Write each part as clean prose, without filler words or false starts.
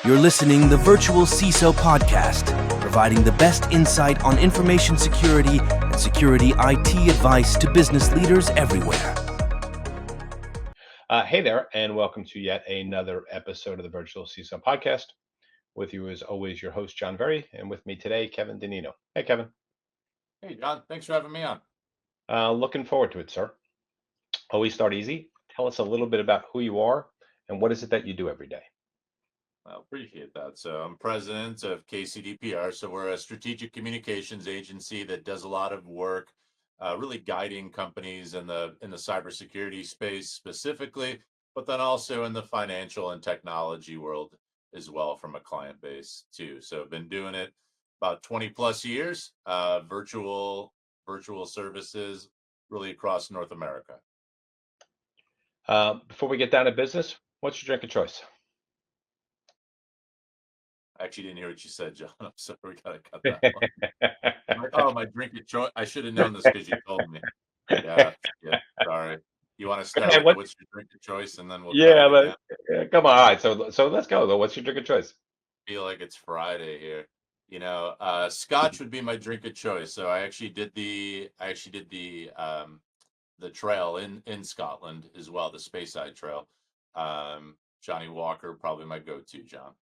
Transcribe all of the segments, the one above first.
You're listening the Virtual CISO Podcast, providing the best insight on information security and security IT advice to business leaders everywhere. Hey there, and welcome to yet another episode of the Virtual CISO Podcast. With you, as always, your host, John Verry, and with me today, Kevin Dinino. Hey, Kevin. Hey, John. Thanks for having me on. Looking forward to it, sir. Always start easy. Tell us a little bit about who you are and what is it that you do every day. I appreciate that. So I'm president of KCD PR. So we're a strategic communications agency that does a lot of work, really guiding companies in the cybersecurity space specifically, but then also in the financial and technology world as well from a client base too. So I've been doing it about 20 plus years, virtual services really across North America. Before we get down to business, what's your drink of choice? I actually didn't hear what you said, John. I'm sorry. We gotta cut that one. Oh, my drink of choice. I should have known this because you told me. Yeah, sorry. You want to start Okay, with what's your drink of choice, and then we'll cut yeah, it again? come on. All right, so let's go though. What's your drink of choice? Feel like it's Friday here. Scotch would be my drink of choice. So I actually did the trail in Scotland as well, the Speyside Trail. Johnny Walker, probably my go-to, John.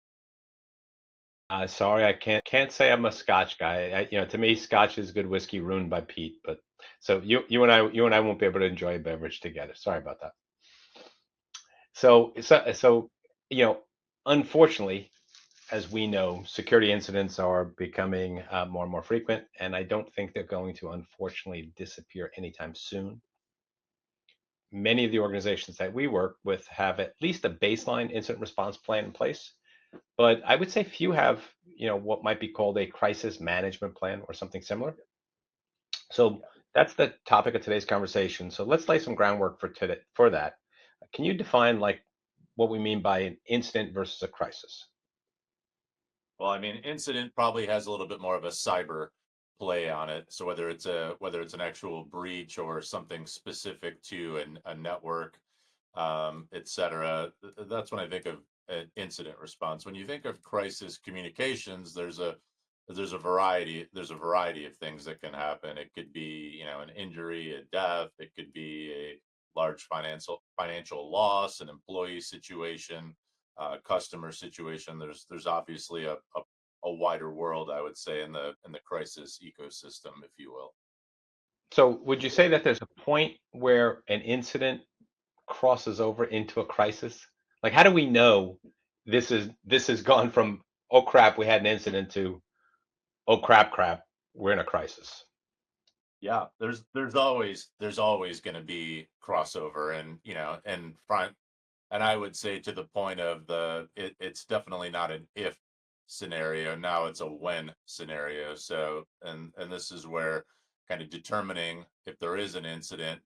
Sorry, I can't say I'm a Scotch guy. To me, Scotch is good whiskey ruined by peat. But so you and I won't be able to enjoy a beverage together. Sorry about that. So unfortunately, as we know, security incidents are becoming more and more frequent, and I don't think they're going to unfortunately disappear anytime soon. Many of the organizations that we work with have at least a baseline incident response plan in place. But I would say few have, what might be called a crisis management plan or something similar. So that's the topic of today's conversation. So let's lay some groundwork for that. Can you define like what we mean by an incident versus a crisis? Well, I mean, incident probably has a little bit more of a cyber play on it. So whether it's an actual breach or something specific to a network, et cetera, that's when I think of an incident response. When you think of crisis communications, there's a variety of things that can happen. It could be, an injury, a death. It could be a large financial loss, an employee situation, customer situation. There's obviously a wider world, I would say, in the crisis ecosystem, if you will. So would you say that there's a point where an incident crosses over into a crisis? Like how do we know this has gone from oh crap, we had an incident to oh crap, we're in a crisis? Yeah, there's always going to be crossover, and I would say to the point of it's definitely not an if scenario. Now it's a when scenario. So, and this is where kind of determining if there is an incident,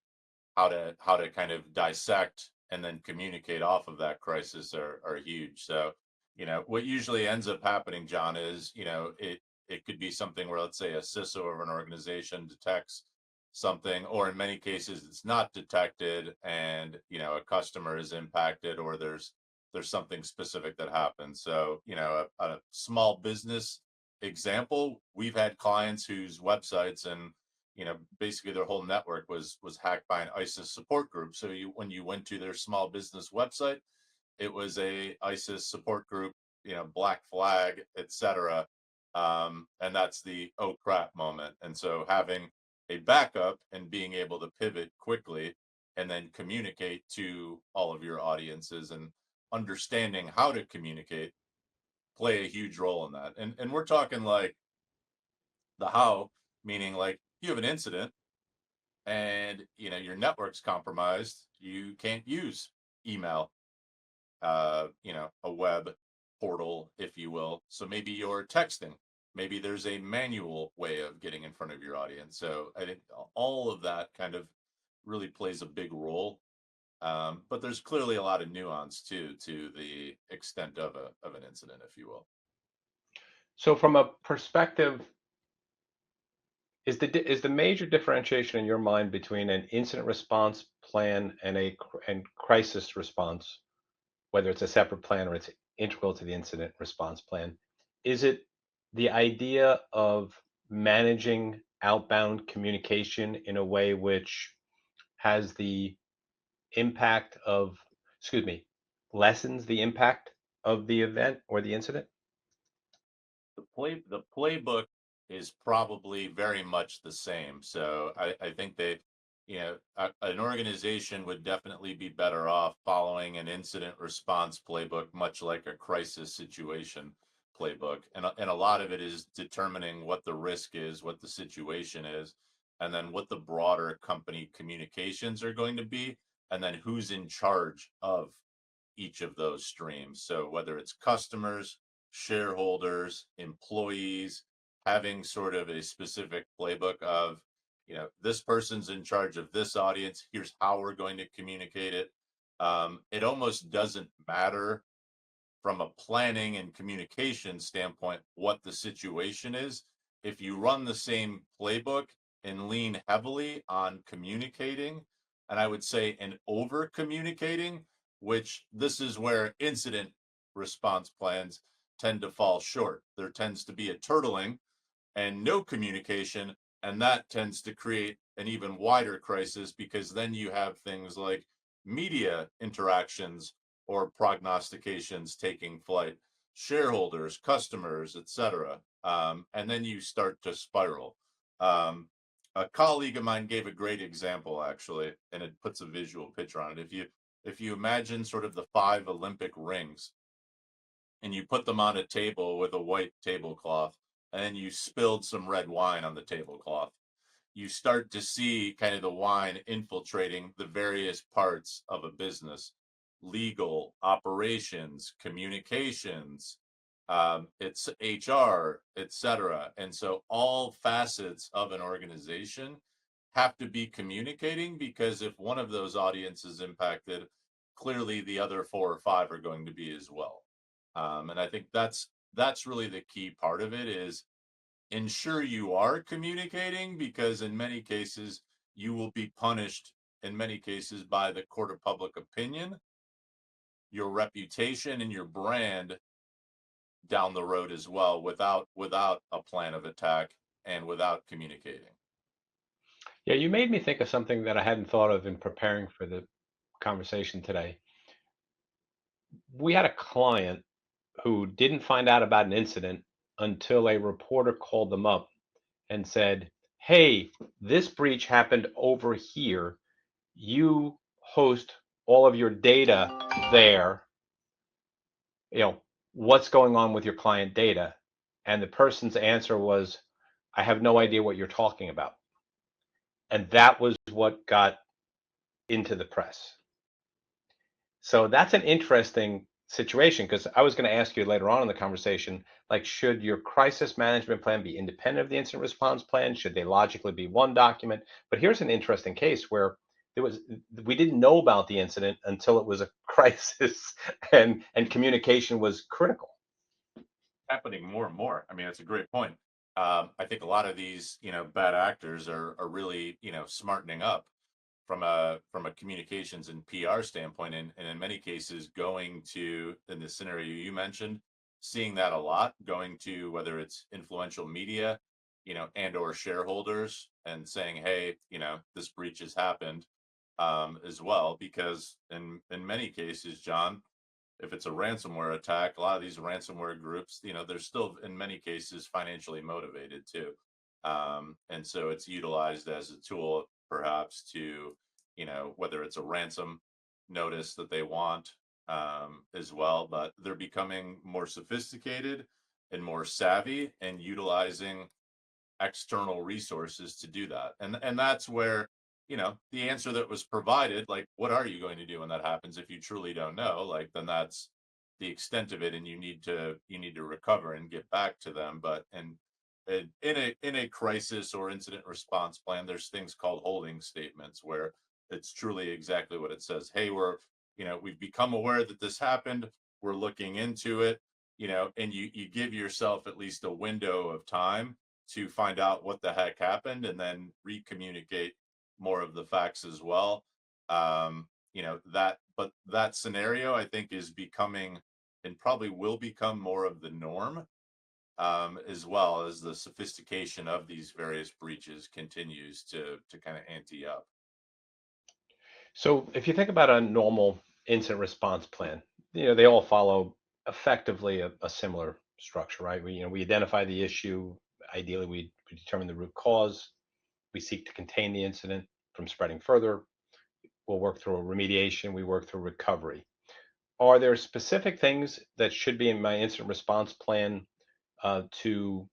how to kind of dissect and then communicate off of that crisis are huge. So, what usually ends up happening, John, is, it could be something where, let's say, a CISO of an organization detects something, or in many cases it's not detected, and a customer is impacted, or there's something specific that happens. So, a small business example, we've had clients whose websites and basically their whole network was hacked by an ISIS support group. So when you went to their small business website, it was a ISIS support group, black flag, etc. And that's the oh crap moment. And so having a backup and being able to pivot quickly and then communicate to all of your audiences and understanding how to communicate play a huge role in that. And we're talking like the how, meaning like you have an incident and your network's compromised, you can't use email, a web portal, if you will. So maybe you're texting, maybe there's a manual way of getting in front of your audience. So I think all of that kind of really plays a big role. But there's clearly a lot of nuance too to the extent of an incident, if you will. So from a perspective, is the major differentiation in your mind between an incident response plan and crisis response, whether it's a separate plan or it's integral to the incident response plan. Is it the idea of managing outbound communication in a way which has the impact of, excuse me, lessens the impact of the event or the incident? The playbook is probably very much the same. So I think that an organization would definitely be better off following an incident response playbook, much like a crisis situation playbook. And a lot of it is determining what the risk is, what the situation is, and then what the broader company communications are going to be, and then who's in charge of each of those streams. So whether it's customers, shareholders, employees, having sort of a specific playbook of, this person's in charge of this audience. Here's how we're going to communicate it. It almost doesn't matter from a planning and communication standpoint what the situation is. If you run the same playbook and lean heavily on communicating, and I would say and over communicating, which this is where incident response plans tend to fall short. There tends to be a turtling and no communication, and that tends to create an even wider crisis because then you have things like media interactions or prognostications taking flight, shareholders, customers, etc. And then you start to spiral. A colleague of mine gave a great example actually, and it puts a visual picture on it. If you imagine sort of the 5 Olympic rings and you put them on a table with a white tablecloth, and then you spilled some red wine on the tablecloth, you start to see kind of the wine infiltrating the various parts of a business: legal, operations, communications, it's HR, etc. And so all facets of an organization have to be communicating, because if one of those audiences is impacted, clearly the other 4 or 5 are going to be as well. And I think that's really the key part of it, is ensure you are communicating, because in many cases you will be punished in many cases by the court of public opinion, your reputation and your brand down the road as well, without a plan of attack and without communicating. Yeah, you made me think of something that I hadn't thought of in preparing for the conversation today. We had a client who didn't find out about an incident until a reporter called them up and said, "Hey, this breach happened over here. You host all of your data there. You know, what's going on with your client data?" And the person's answer was, "I have no idea what you're talking about." And that was what got into the press. So that's an interesting situation, because I was going to ask you later on in the conversation, like, should your crisis management plan be independent of the incident response plan? Should they logically be one document? But here's an interesting case where there was we didn't know about the incident until it was a crisis, and communication was critical. Happening more and more. I mean, that's a great point. I think a lot of these, bad actors are really, smartening up from a communications and PR standpoint, and in many cases going to, in the scenario you mentioned, seeing that a lot, going to whether it's influential media, and or shareholders, and saying, hey, this breach has happened, as well, because in many cases, John, if it's a ransomware attack, a lot of these ransomware groups, they're still in many cases financially motivated too. And so it's utilized as a tool, perhaps, to, whether it's a ransom notice that they want, as well, but they're becoming more sophisticated and more savvy and utilizing external resources to do that. And that's where, the answer that was provided, like, what are you going to do when that happens? If you truly don't know, like, then that's the extent of it, and you need to recover and get back to them. But in a crisis or incident response plan, there's things called holding statements, where it's truly exactly what it says. Hey, we've become aware that this happened, we're looking into it, and you give yourself at least a window of time to find out what the heck happened, and then recommunicate more of the facts as well. But that scenario, I think, is becoming and probably will become more of the norm, as well as the sophistication of these various breaches continues to kind of ante up. So if you think about a normal incident response plan, they all follow effectively a similar structure, right? We identify the issue. Ideally, we determine the root cause. We seek to contain the incident from spreading further. We'll work through a remediation. We work through recovery. Are there specific things that should be in my incident response plan to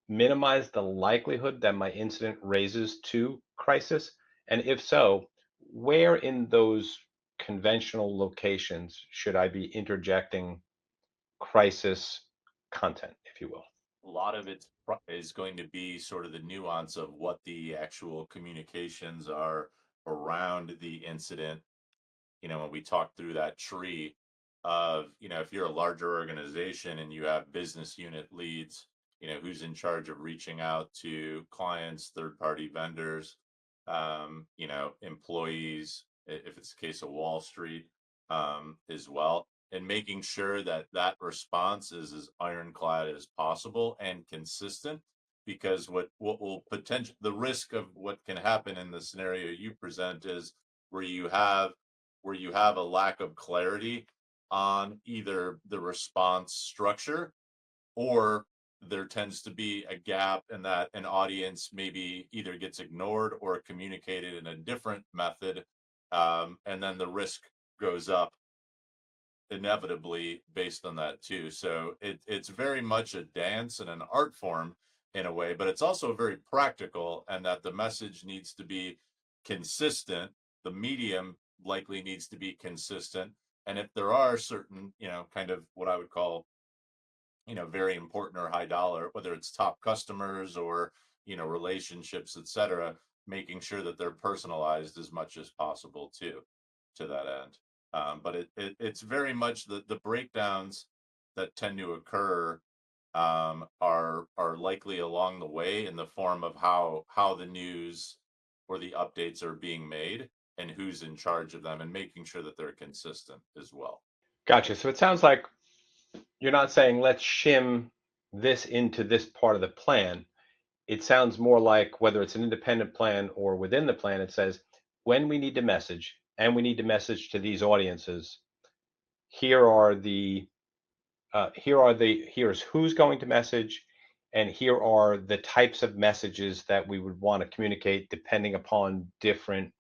minimize the likelihood that my incident raises to crisis? And if so, where in those conventional locations should I be interjecting crisis content, if you will? A lot of it is going to be sort of the nuance of what the actual communications are around the incident. When we talk through that tree of, if you're a larger organization and you have business unit leads, who's in charge of reaching out to clients, third party vendors, employees, if it's the case of Wall Street, as well, and making sure that that response is as ironclad as possible and consistent. Because what will potential the risk of what can happen in the scenario you present is where you have a lack of clarity on either the response structure, or there tends to be a gap in that an audience maybe either gets ignored or communicated in a different method, and then the risk goes up inevitably based on that too. So it's very much a dance and an art form in a way, but it's also very practical, and that the message needs to be consistent. The medium likely needs to be consistent. And if there are certain, kind of what I would call, very important or high dollar, whether it's top customers or, relationships, et cetera, making sure that they're personalized as much as possible too, to that end. But it's very much the breakdowns that tend to occur, are likely along the way in the form of how the news or the updates are being made and who's in charge of them, and making sure that they're consistent as well. Gotcha. So it sounds like you're not saying let's shim this into this part of the plan. It sounds more like whether it's an independent plan or within the plan, it says when we need to message and we need to message to these audiences, here are the here's who's going to message, and here are the types of messages that we would want to communicate depending upon different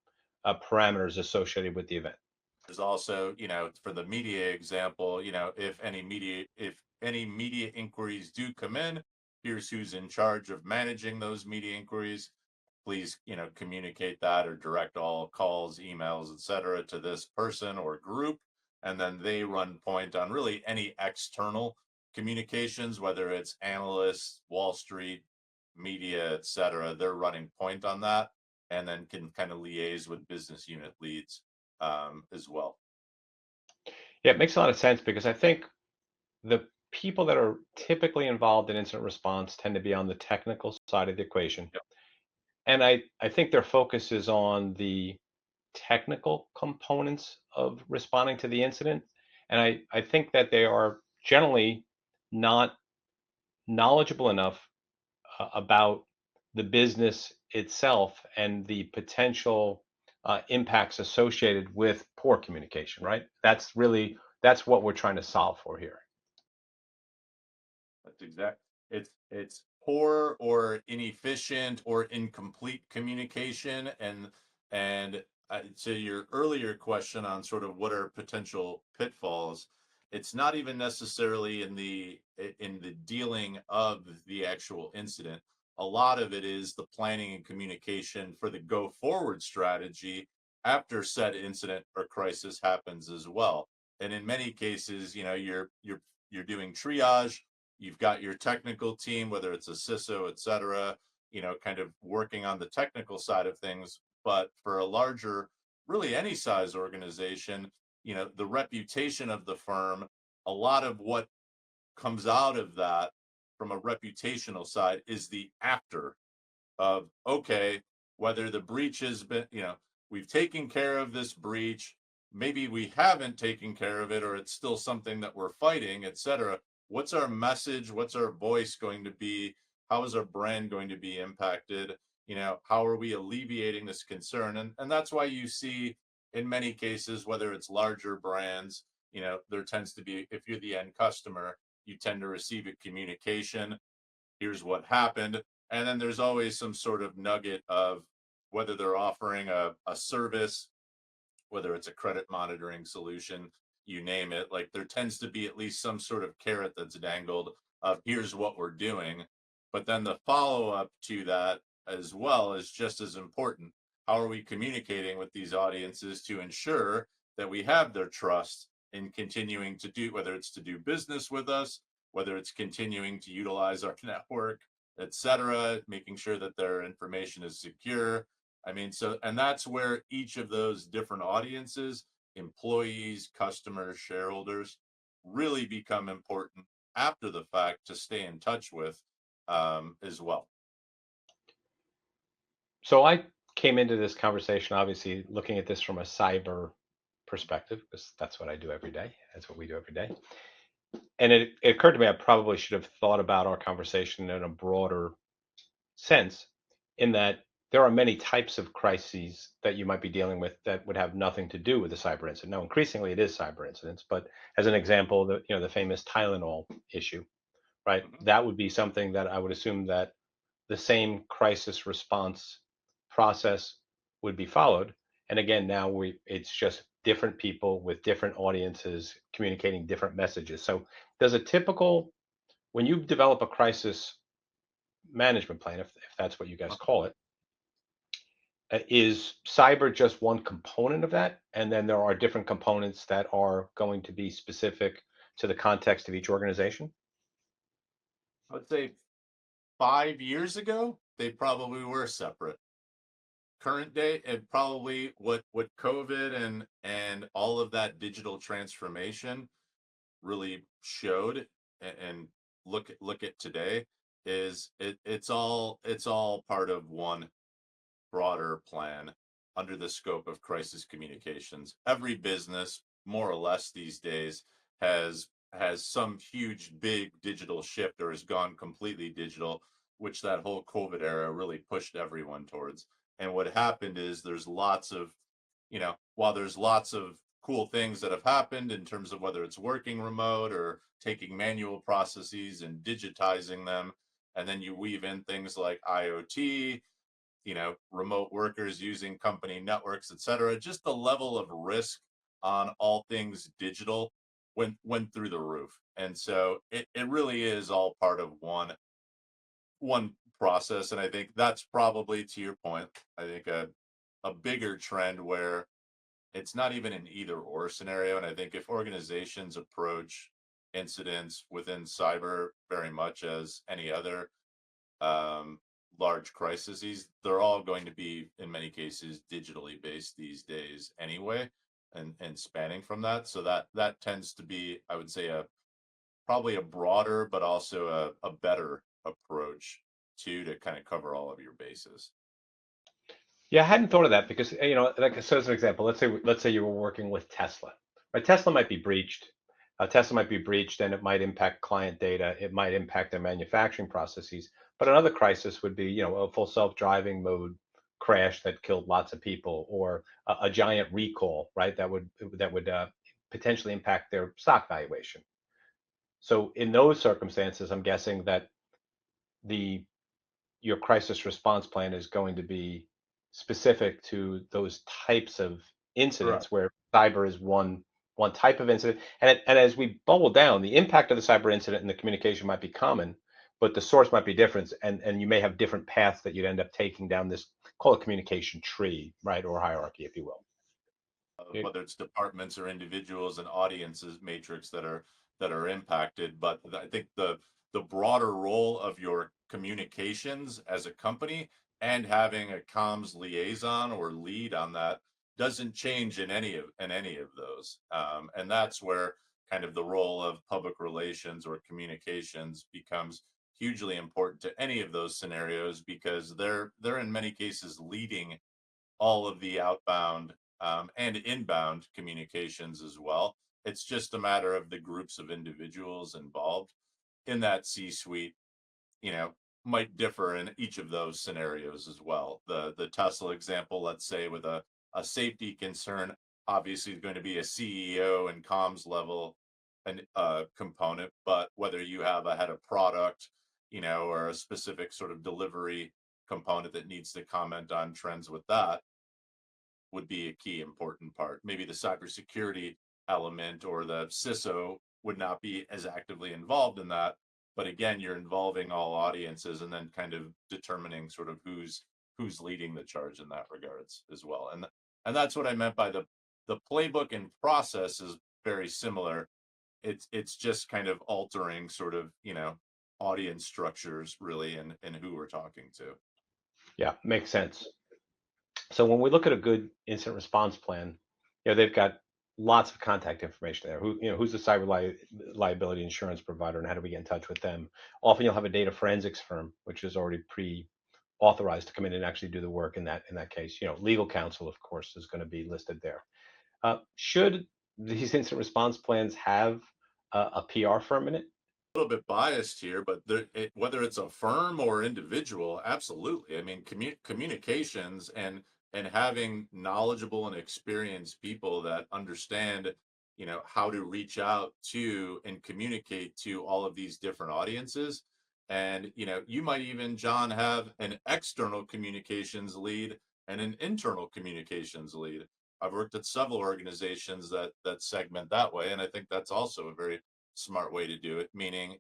parameters associated with the event. There's also, for the media example, if any media inquiries do come in, here's who's in charge of managing those media inquiries. Please, communicate that or direct all calls, emails, et cetera, to this person or group. And then they run point on really any external communications, whether it's analysts, Wall Street, media, et cetera. They're running point on that, and then can kind of liaise with business unit leads, as well. Yeah, it makes a lot of sense because I think the people that are typically involved in incident response tend to be on the technical side of the equation. Yep. And I think their focus is on the technical components of responding to the incident. And I think that they are generally not knowledgeable enough about the business itself and the potential impacts associated with poor communication, right? That's what we're trying to solve for here. That's exact. It's poor or inefficient or incomplete communication, and to your earlier question on sort of what are potential pitfalls, it's not even necessarily in the dealing of the actual incident. A lot of it is the planning and communication for the go forward strategy after said incident or crisis happens as well. And in many cases, you're doing triage. You've got your technical team, whether it's a CISO, et cetera, kind of working on the technical side of things. But for a larger, really any size organization, the reputation of the firm, a lot of what comes out of that from a reputational side is the after of, okay, whether the breach has been, we've taken care of this breach, maybe we haven't taken care of it, or it's still something that we're fighting, etc. What's our message? What's our voice going to be? How is our brand going to be impacted? How are we alleviating this concern? And that's why you see in many cases, whether it's larger brands, there tends to be, if you're the end customer, you tend to receive a communication. Here's what happened. And then there's always some sort of nugget of whether they're offering a service, whether it's a credit monitoring solution, you name it. Like, there tends to be at least some sort of carrot that's dangled of here's what we're doing. But then the follow up to that as well is just as important. How are we communicating with these audiences to ensure that we have their trust in continuing to do, whether it's to do business with us, whether it's continuing to utilize our network, etc., making sure that their information is secure. I mean, and that's where each of those different audiences, employees, customers, shareholders, really become important after the fact to stay in touch with, as well. So I came into this conversation obviously looking at this from a cyber perspective, because that's what I do every day. That's what we do every day. And it occurred to me I probably should have thought about our conversation in a broader sense, in that there are many types of crises that you might be dealing with that would have nothing to do with a cyber incident. Now, increasingly, it is cyber incidents, but as an example, the famous Tylenol issue, right? Mhm. That would be something that I would assume that the same crisis response process would be followed. And again, now it's just different people with different audiences communicating different messages. So, does a typical when you develop a crisis management plan, if that's what you guys call it, is cyber just one component of that? And then there are different components that are going to be specific to the context of each organization? I would say 5 years ago, they probably were separate. Current day, and probably what COVID and all of that digital transformation really showed, and look at today, is it's all part of one broader plan under the scope of crisis communications. Every business, more or less these days, has some huge big digital shift or has gone completely digital, which that whole COVID era really pushed everyone towards. And what happened is there's lots of, while there's lots of cool things that have happened in terms of whether it's working remote or taking manual processes and digitizing them, and then you weave in things like IoT, remote workers using company networks, et cetera. Just the level of risk on all things digital went through the roof. And so it really is all part of one process. And I think that's probably, to your point, I think a bigger trend where it's not even an either or scenario. And I think if organizations approach incidents within cyber very much as any other um, large crises, they're all going to be, in many cases, digitally based these days anyway, and spanning from that. So that tends to be, I would say, probably a broader, but also a better approach to kind of cover all of your bases. Yeah, I hadn't thought of that because like, so as an example, let's say you were working with Tesla, right? Tesla might be breached. Tesla might be breached, and it might impact client data. It might impact their manufacturing processes. But another crisis would be, a full self-driving mode crash that killed lots of people, or a giant recall, right? That would potentially impact their stock valuation. So in those circumstances, I'm guessing that the your crisis response plan is going to be specific to those types of Correct. incidents where cyber is one type of incident. And as we bubble down, the impact of the cyber incident and the communication might be common, but the source might be different, and you may have different paths that you'd end up taking down this, call it communication tree, right, or hierarchy, if you will. You- Whether it's departments or individuals and audiences matrix that are impacted. But I think the broader role of your communications as a company and having a comms liaison or lead on that doesn't change in any of those. And that's where kind of the role of public relations or communications becomes hugely important to any of those scenarios, because they're in many cases leading all of the outbound and inbound communications as well. It's just a matter of the groups of individuals involved in that C-suite, you know, might differ in each of those scenarios as well. The Tesla example, let's say with a safety concern, obviously is going to be a CEO and comms level and component, but whether you have a head of product, or a specific sort of delivery component that needs to comment on trends with that would be a key important part. Maybe the cybersecurity element or the CISO would not be as actively involved in that. But again, you're involving all audiences and then kind of determining sort of who's leading the charge in that regards as well. And that's what I meant by the playbook and process is very similar. It's just kind of altering sort of, audience structures really and who we're talking to. Yeah, makes sense. So when we look at a good incident response plan, they've got lots of contact information there. Who's the liability insurance provider, and how do we get in touch with them? Often you'll have a data forensics firm, which is already pre-authorized to come in and actually do the work in that case. Legal counsel, of course, is going to be listed there. Should these incident response plans have a PR firm in it? Little bit biased here, but whether it's a firm or individual, absolutely. I mean, communications and having knowledgeable and experienced people that understand, how to reach out to and communicate to all of these different audiences. And, you might even, John, have an external communications lead and an internal communications lead. I've worked at several organizations that segment that way, and I think that's also a very smart way to do it. Meaning,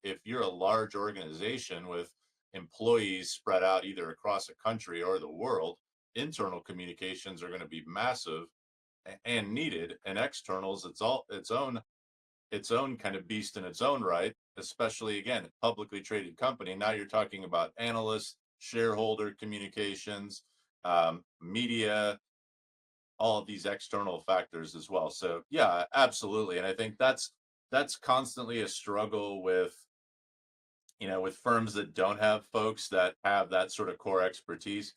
if you're a large organization with employees spread out either across a country or the world, internal communications are going to be massive and needed, and externals, its own kind of beast in its own right, especially again, publicly traded company. Now you're talking about analysts, shareholder communications, media, all of these external factors as well. So yeah, absolutely. And I think that's constantly a struggle with firms that don't have folks that have that sort of core expertise.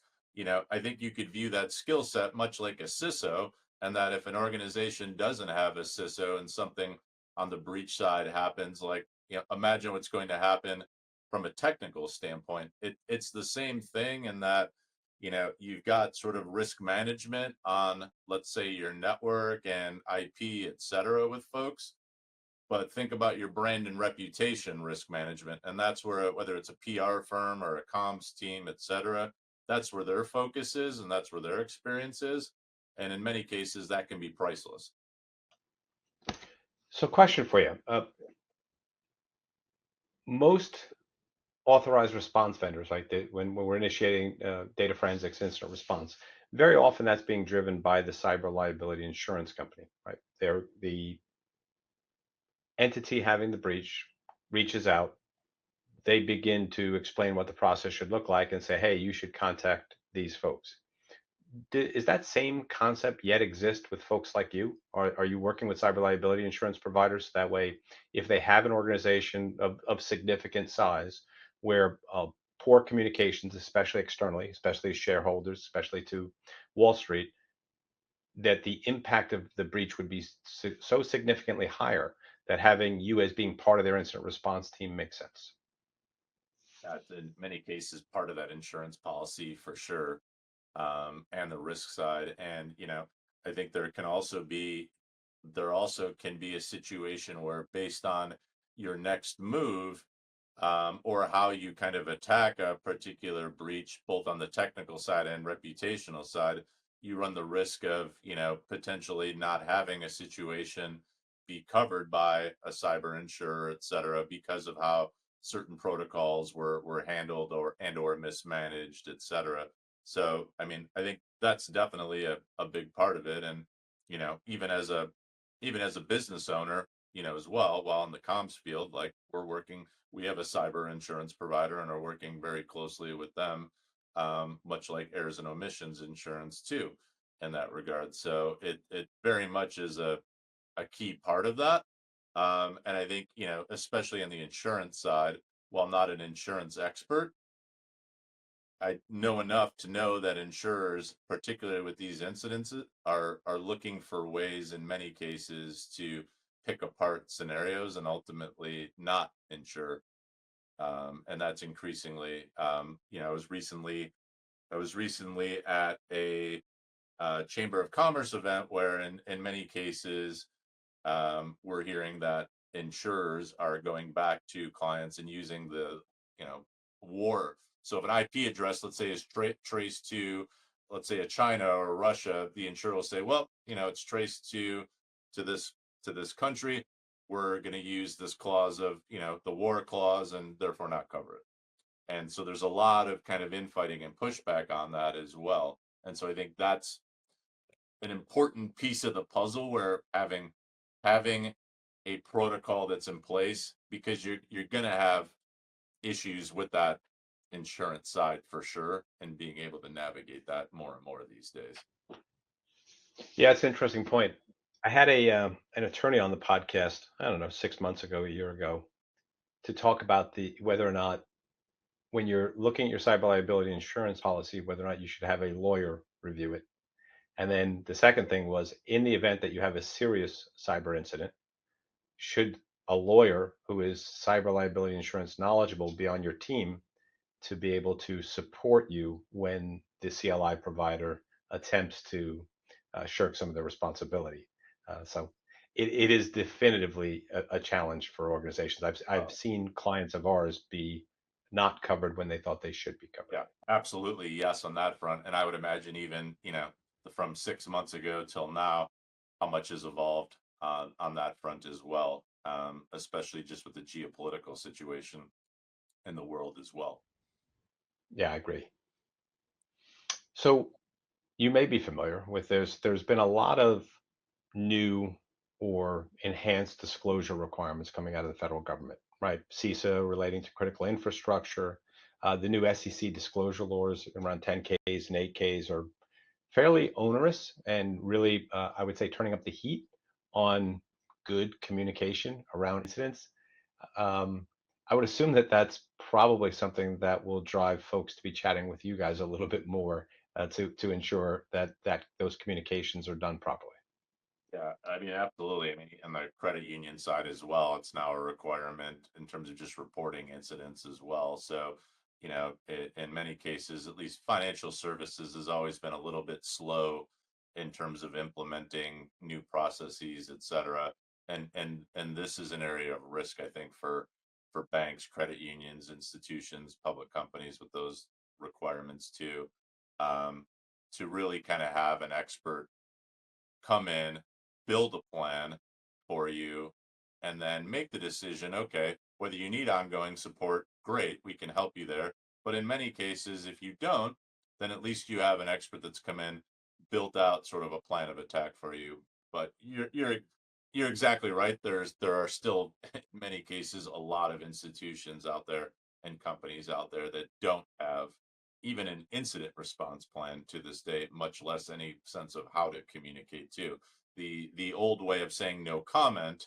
I think you could view that skill set much like a CISO, and that if an organization doesn't have a CISO and something on the breach side happens, like, imagine what's going to happen from a technical standpoint. It's the same thing in that, you've got sort of risk management on, let's say, your network and IP, et cetera, with folks. But think about your brand and reputation risk management. And that's where, whether it's a PR firm or a comms team, et cetera, that's where their focus is and that's where their experience is. And in many cases, that can be priceless. So, question for you: most authorized response vendors, like when we're initiating data forensics incident response, very often that's being driven by the cyber liability insurance company, right? They're the entity having the breach reaches out, they begin to explain what the process should look like and say, hey, you should contact these folks. Is that same concept yet exist with folks like you? Are you working with cyber liability insurance providers? That way, if they have an organization of significant size where poor communications, especially externally, especially shareholders, especially to Wall Street, that the impact of the breach would be so significantly higher that having you as being part of their incident response team makes sense? That's in many cases part of that insurance policy for sure, and the risk side. And I think there also can be a situation where, based on your next move, or how you kind of attack a particular breach, both on the technical side and reputational side, you run the risk of, potentially not having a situation be covered by a cyber insurer, et cetera, because of how certain protocols were handled or mismanaged, et cetera. So, I mean, I think that's definitely a big part of it. And, even as a business owner, as well, while in the comms field, like we have a cyber insurance provider and are working very closely with them, much like errors and omissions insurance too, in that regard. So it very much is a key part of that. And I think, especially on the insurance side, while not an insurance expert, I know enough to know that insurers, particularly with these incidents, are looking for ways in many cases to pick apart scenarios and ultimately not insure. And that's increasingly, I was recently at a Chamber of Commerce event where in many cases we're hearing that insurers are going back to clients and using the, you know, war. So if an IP address, let's say, is traced to, let's say, a China or Russia, the insurer will say, well, it's traced to this to this country. We're going to use this clause of, the war clause, and therefore not cover it. And so there's a lot of kind of infighting and pushback on that as well. And so I think that's an important piece of the puzzle, where having a protocol that's in place, because you're going to have issues with that insurance side for sure, and being able to navigate that more and more these days. Yeah, it's an interesting point. I had an attorney on the podcast, I don't know, 6 months ago, a year ago, to talk about the whether or not, when you're looking at your cyber liability insurance policy, whether or not you should have a lawyer review it. And then the second thing was, in the event that you have a serious cyber incident, should a lawyer who is cyber liability insurance knowledgeable be on your team to be able to support you when the CLI provider attempts to shirk some of the responsibility. So it is definitively a challenge for organizations. I've seen clients of ours be not covered when they thought they should be covered. Yeah, absolutely. Yes, on that front. And I would imagine even, from 6 months ago till now, how much has evolved on that front as well, especially just with the geopolitical situation in the world as well. Yeah, I agree. So you may be familiar with, there's been a lot of new or enhanced disclosure requirements coming out of the federal government, right? CISA relating to critical infrastructure. The new SEC disclosure laws around 10Ks and 8Ks are fairly onerous and really, I would say, turning up the heat on good communication around incidents. Um, I would assume that that's probably something that will drive folks to be chatting with you guys a little bit more, to ensure that those communications are done properly. Yeah, I mean, absolutely. I mean, on the credit union side as well, it's now a requirement in terms of just reporting incidents as well. So, in many cases, at least financial services has always been a little bit slow in terms of implementing new processes, et cetera. And this is an area of risk, I think, for banks, credit unions, institutions, public companies with those requirements too, um, to really kind of have an expert come in, build a plan for you, and then make the decision. Okay, whether you need ongoing support, great, we can help you there. But in many cases, if you don't, then at least you have an expert that's come in, built out sort of a plan of attack for you. But you're exactly right. There are still in many cases a lot of institutions out there and companies out there that don't have even an incident response plan to this day, much less any sense of how to communicate to. The old way of saying no comment,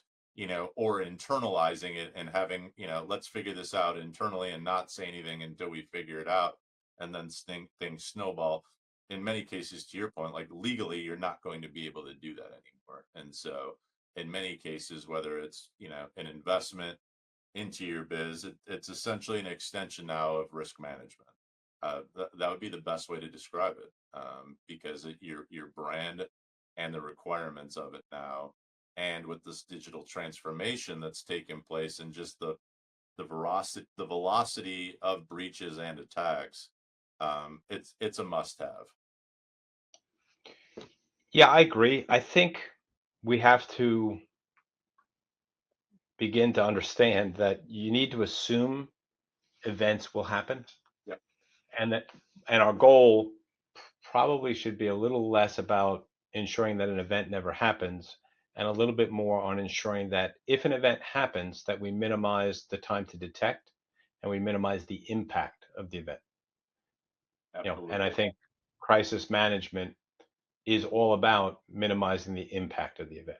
or internalizing it and having, let's figure this out internally and not say anything until we figure it out, and then things snowball. In many cases, to your point, like legally, you're not going to be able to do that anymore. And so in many cases, whether it's, an investment into your biz, it's essentially an extension now of risk management. That would be the best way to describe it, because your brand and the requirements of it now, and with this digital transformation that's taken place, and just the velocity of breaches and attacks, it's a must have. Yeah, I agree. I think we have to begin to understand that you need to assume events will happen, Yeah, and our goal probably should be a little less about ensuring that an event never happens, and a little bit more on ensuring that if an event happens, that we minimize the time to detect and we minimize the impact of the event. And I absolutely. think crisis management is all about minimizing the impact of the event.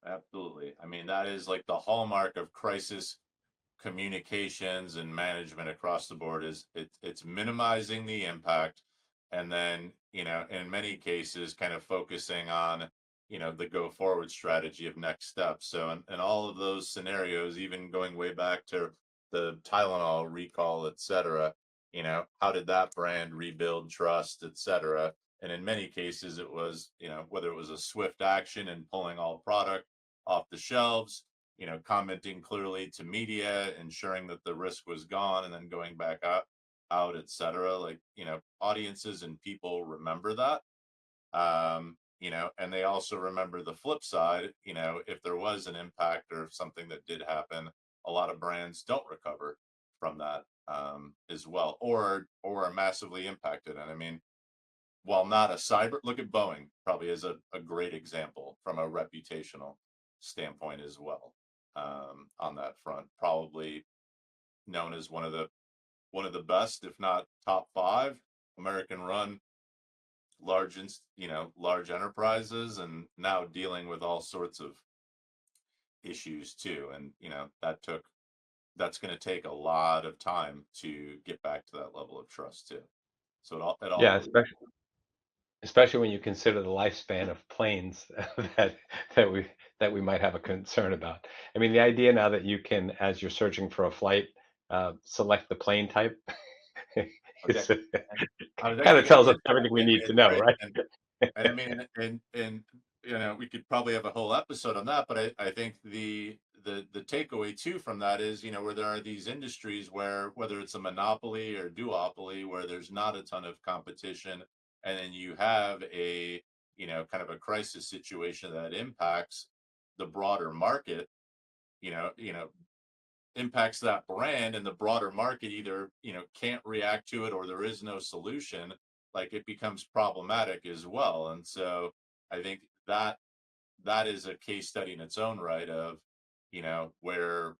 Absolutely. I mean, that is like the hallmark of crisis communications and management across the board is it's minimizing the impact, and then in many cases kind of focusing on the go forward strategy of next steps. So in all of those scenarios, even going way back to the Tylenol recall, et cetera, how did that brand rebuild trust, et cetera? And in many cases it was whether it was a swift action and pulling all product off the shelves, commenting clearly to media, ensuring that the risk was gone, and then going back out, et cetera. Like, audiences and people remember that. And they also remember the flip side, if there was an impact or something that did happen, a lot of brands don't recover from that as well, or are massively impacted. And I mean, while not a cyber, look at Boeing, probably is a great example from a reputational standpoint as well. On that front, probably known as one of the best, if not top five, American run large enterprises, and now dealing with all sorts of issues too. And that's going to take a lot of time to get back to that level of trust too. So it all Yeah, really. especially when you consider the lifespan of planes that that we that we might have a concern about. I mean, the idea now that you can, as you're searching for a flight, select the plane type, Okay. is And I was kind actually of going to tells us get everything we it, need to know, right. right? And I mean, and we could probably have a whole episode on that, but I think the takeaway too from that is, where there are these industries where, whether it's a monopoly or duopoly, where there's not a ton of competition, and then you have a kind of a crisis situation that impacts the broader market, impacts that brand, and the broader market either can't react to it, or there is no solution, like, it becomes problematic as well. And so I think that is a case study in its own right of where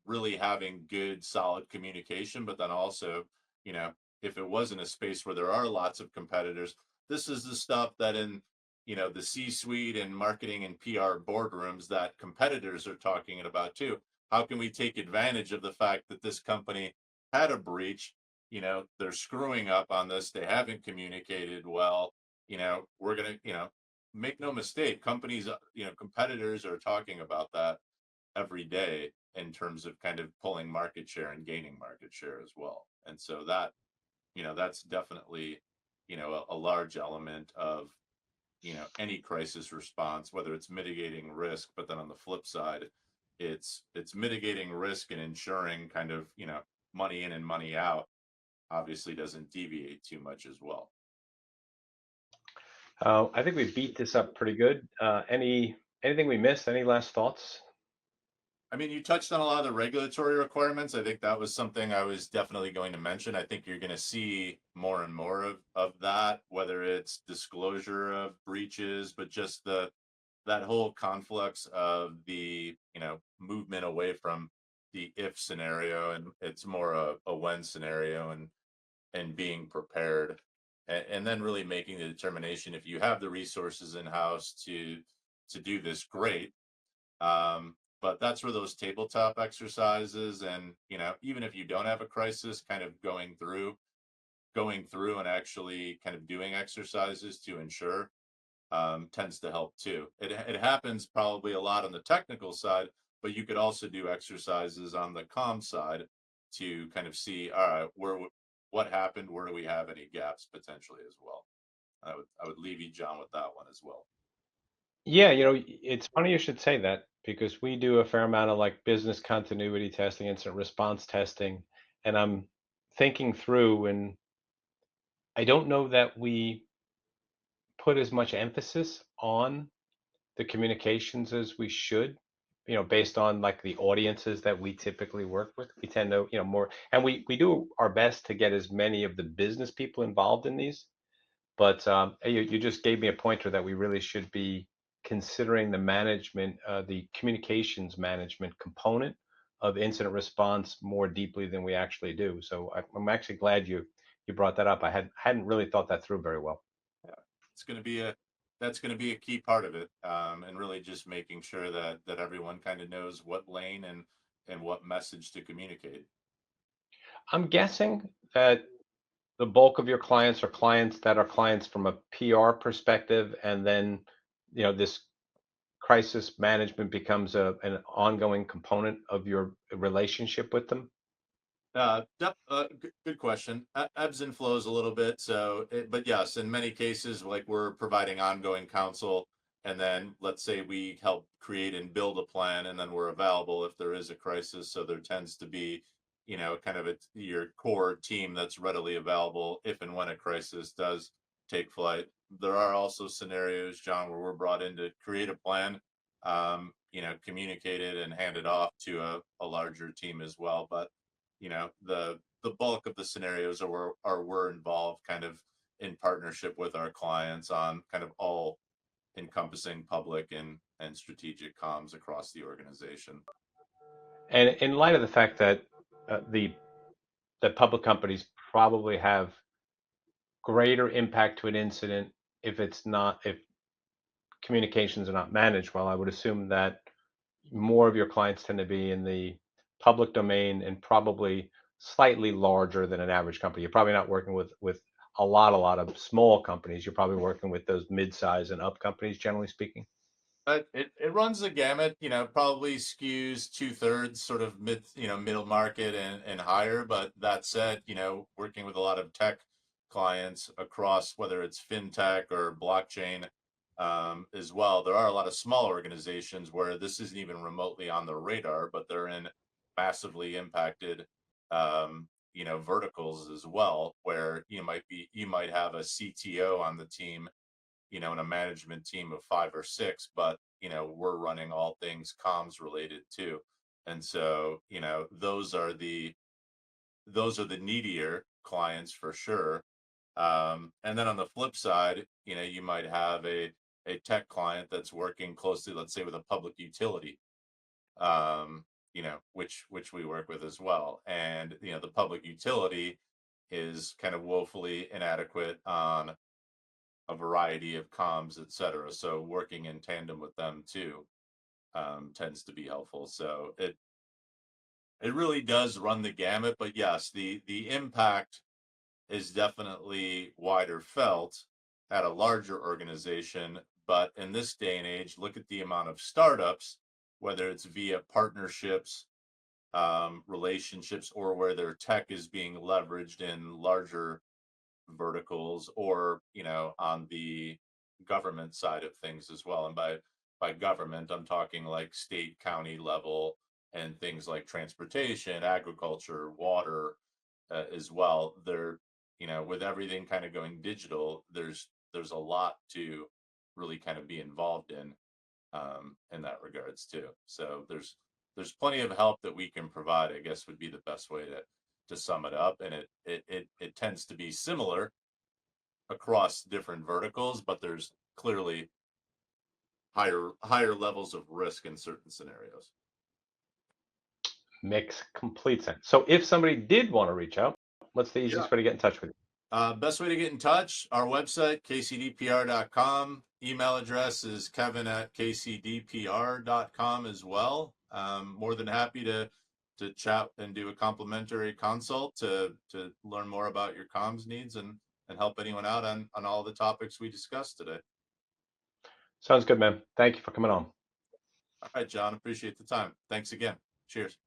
really having good solid communication, but then also you know if it was in a space where there are lots of competitors, this is the stuff that in the C suite and marketing and PR boardrooms that competitors are talking about too. How can we take advantage of the fact that this company had a breach? They're screwing up on this, they haven't communicated well. We're gonna make no mistake, companies, competitors are talking about that every day in terms of kind of pulling market share and gaining market share as well. And so that's definitely a large element of any crisis response, whether it's mitigating risk, but then on the flip side, it's mitigating risk and ensuring kind of money in and money out obviously doesn't deviate too much as well. I think we beat this up pretty good. Anything we missed? Any last thoughts? I mean, you touched on a lot of the regulatory requirements. I think that was something I was definitely going to mention. I think you're going to see more and more of that, whether it's disclosure of breaches, but just that whole conflux of the movement away from the if scenario, and it's more a when scenario, and being prepared, and then really making the determination, if you have the resources in house to do this, great. But that's where those tabletop exercises, and even if you don't have a crisis, kind of going through and actually kind of doing exercises to ensure, tends to help too. It happens probably a lot on the technical side, but you could also do exercises on the comm side to kind of see, all right, what happened, where do we have any gaps potentially as well. I would leave you, John, with that one as well. Yeah, it's funny you should say that, because we do a fair amount of like business continuity testing, incident response testing, and I'm thinking through, and I don't know that we put as much emphasis on the communications as we should, based on like the audiences that we typically work with. We tend to, more, and we do our best to get as many of the business people involved in these. But you just gave me a pointer that we really should be considering the management, the communications management component of incident response more deeply than we actually do. So I'm actually glad you brought that up. I hadn't really thought that through very well. Yeah, it's going to be a that's going to be a key part of it, and really just making sure that everyone kind of knows what lane what message to communicate. I'm guessing that the bulk of your clients are clients that are clients from a PR perspective, and then this crisis management becomes an ongoing component of your relationship with them. Good question. Ebbs and flows a little bit. So, but yes, in many cases, like we're providing ongoing counsel, and then let's say we help create and build a plan, and then we're available if there is a crisis. So there tends to be, kind of your core team that's readily available if and when a crisis does take flight. There are also scenarios, John, where we're brought in to create a plan, communicate it and hand it off to a larger team as well. But the bulk of the scenarios we're involved kind of in partnership with our clients on kind of all encompassing public and strategic comms across the organization. And in light of the fact that the public companies probably have greater impact to an incident if communications are not managed well, I would assume that more of your clients tend to be in the public domain and probably slightly larger than an average company. You're probably not working with a lot of small companies. You're probably working with those mid-size and up companies, generally speaking. But it runs the gamut, probably skews 2/3 sort of middle market and higher. But that said, working with a lot of tech clients across whether it's fintech or blockchain as well, there are a lot of small organizations where this isn't even remotely on the radar, but they're in massively impacted verticals as well, where you might have a CTO on the team, in a management team of 5 or 6, but we're running all things comms related too. And so, those are the needier clients for sure. And then on the flip side, you might have a tech client that's working closely, let's say with a public utility, which we work with as well. And the public utility is kind of woefully inadequate on a variety of comms, et cetera. So working in tandem with them too tends to be helpful. So it really does run the gamut. But yes, the impact is definitely wider felt at a larger organization. But in this day and age, look at the amount of startups, whether it's via partnerships, relationships, or where their tech is being leveraged in larger verticals, or on the government side of things as well. And by government, I'm talking like state, county level, and things like transportation, agriculture, water, as well. They're with everything kind of going digital, there's a lot to really kind of be involved in that regards too. So there's plenty of help that we can provide, I guess, would be the best way to sum it up. And it tends to be similar across different verticals, but there's clearly higher levels of risk in certain scenarios. Makes complete sense. So if somebody did want to reach out, what's the easiest way to get in touch with you? Best way to get in touch, our website, kcdpr.com. Email address is kevin@kcdpr.com as well. More than happy to chat and do a complimentary consult to learn more about your comms needs and help anyone out on all the topics we discussed today. Sounds good, man. Thank you for coming on. All right, John, appreciate the time. Thanks again. Cheers.